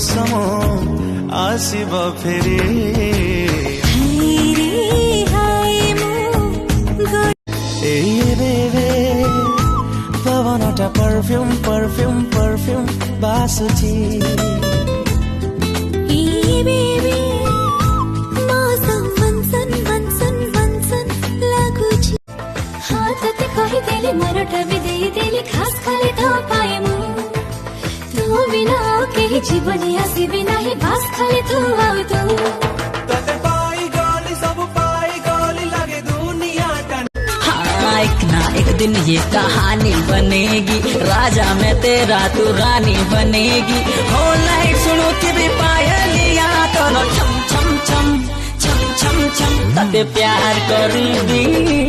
मौसम आसिब फेरि पवनटा perfume perfume perfume बासुची मरटा विदेली खास खाले तो पाए मु तू बिना के जीवन आसी बिना ही बास खाले तू आउ तू तते पाई गाली सब पाई गाली लगे दुनिया टन। हाँ एक ना एक दिन ये कहानी बनेगी, राजा में तेरा तू रानी बनेगी। हो लाइट सुनो कि भी पायलिया तो छम छम छम छम छम छम तते प्यार करूंगी।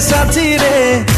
साथी रे